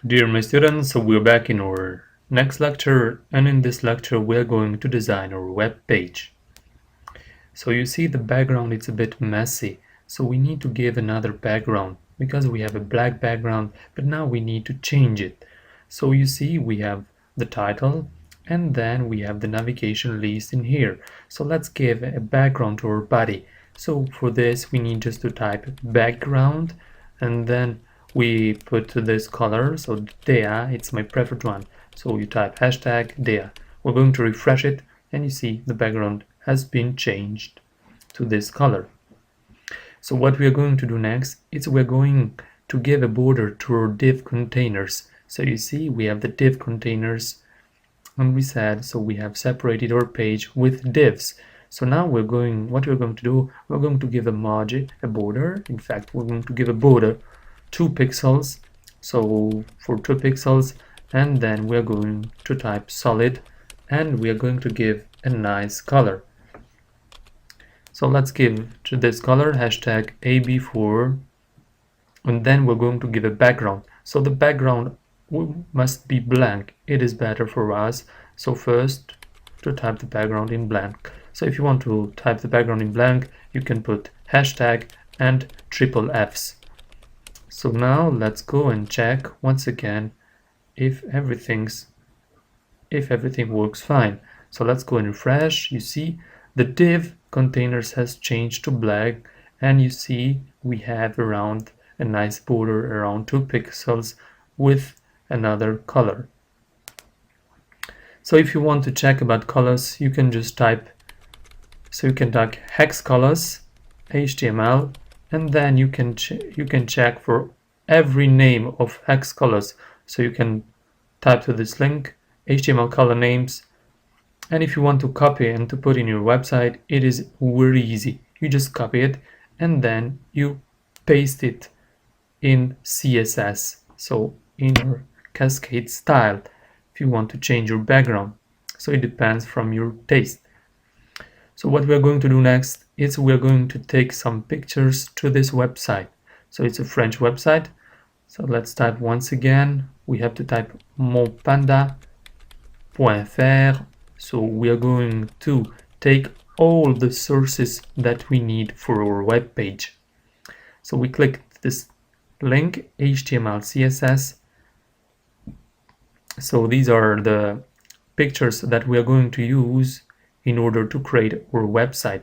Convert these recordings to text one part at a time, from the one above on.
Dear my students, so we're back in our next lecture, and in this lecture we're going to design our web page. So you see the background, it's a bit messy, so we need to give another background because we have a black background, but now we need to change it. So you see we have the title and then we have the navigation list in here. So let's give a background to our body. So for this we need just to type background and then we put this color, so dea, it's my preferred one. So you type hashtag dea. We're going to refresh it and you see the background has been changed to this color. So what we are going to do next is we're going to give a border to our div containers. So you see we have the div containers and we said, so we have separated our page with divs. So now what we're going to do, we're going to give a margin, a border. In fact, we're going to give a border 2 pixels, so for 2 pixels, and then we're going to type solid and we are going to give a nice color. So let's give to this color hashtag AB4 and then we're going to give a background. So the background must be blank, it is better for us. So first to type the background in blank. So if you want to type the background in blank, you can put hashtag and triple Fs. So now let's go and check once again if everything works fine. So let's go and refresh. You see the div containers has changed to black and you see we have around a nice border around 2 pixels with another color. So if you want to check about colors, you can just type, so you can type hex colors HTML and then you can check for every name of hex colors. So you can type to this link HTML color names, and if you want to copy and to put in your website, it is very easy. You just copy it and then you paste it in CSS, so in your cascade style if you want to change your background. So it depends from your taste. So what we're going to do next is we're going to take some pictures to this website. So it's a French website. So let's type once again. We have to type monpanda.fr. So we are going to take all the sources that we need for our web page. So we click this link HTML CSS. So these are the pictures that we are going to use in order to create our website.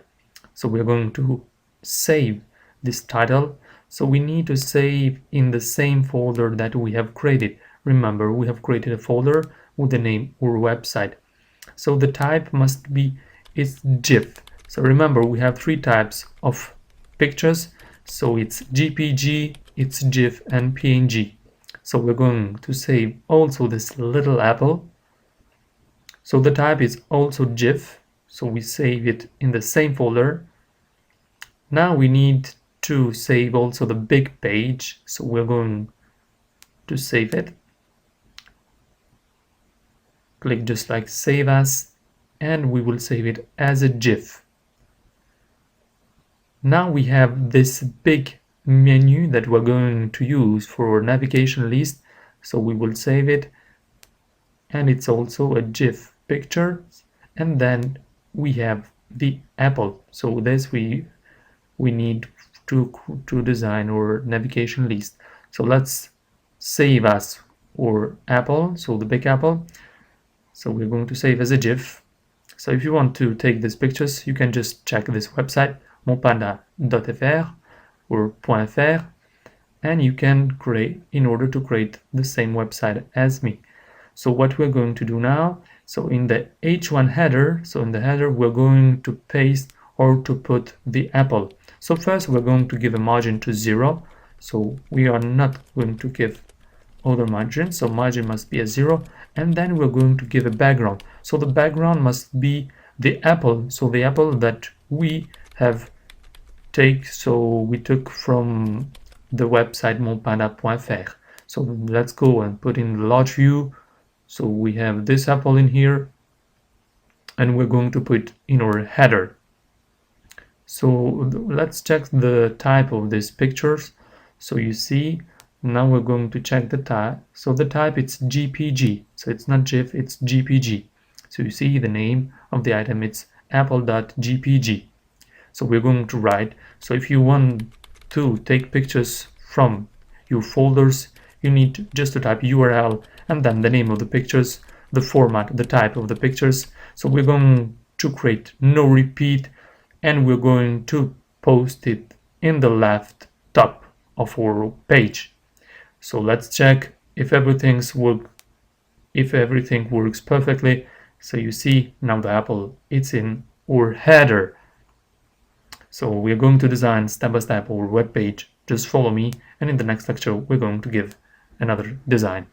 So we're going to save this title. So we need to save in the same folder that we have created. Remember, we have created a folder with the name our website. So the type must be it's GIF. So remember, we have 3 types of pictures. So it's JPG, it's GIF and PNG. So we're going to save also this little apple. So the type is also GIF. So we save it in the same folder. Now we need to save also the big page. So we're going to save it. Click just like save as, and we will save it as a GIF. Now we have this big menu that we're going to use for our navigation list. So we will save it, and it's also a GIF picture. And then we have the apple. So this we need to design our navigation list. So let's save as our apple, so the big apple. So we're going to save as a GIF. So if you want to take these pictures, you can just check this website monpanda.fr or .fr, and you can create in order to create the same website as me. So what we're going to do now, so in the H1 header, so in the header we're going to paste or to put the apple. So first we're going to give a margin to 0. So we are not going to give other margin, so margin must be a 0, and then we're going to give a background. So the background must be the apple, so the apple that we have we took from the website monpanda.fr. So let's go and put in the large view. So we have this apple in here and we're going to put in our header. So let's check the type of these pictures. So you see Now we're going to check the type. So the type, it's GPG, so it's not GIF, it's GPG. So you see the name of the item, it's apple.gpg. So we're going to write. So if you want to take pictures from your folders, you need just to type URL and then the name of the pictures, the format, the type of the pictures. So we're going to create no repeat, and we're going to post it in the left top of our page. So let's check if everything works perfectly. So you see now the apple, it's in our header. So we're going to design step by step our web page. Just follow me, and in the next lecture we're going to give another design.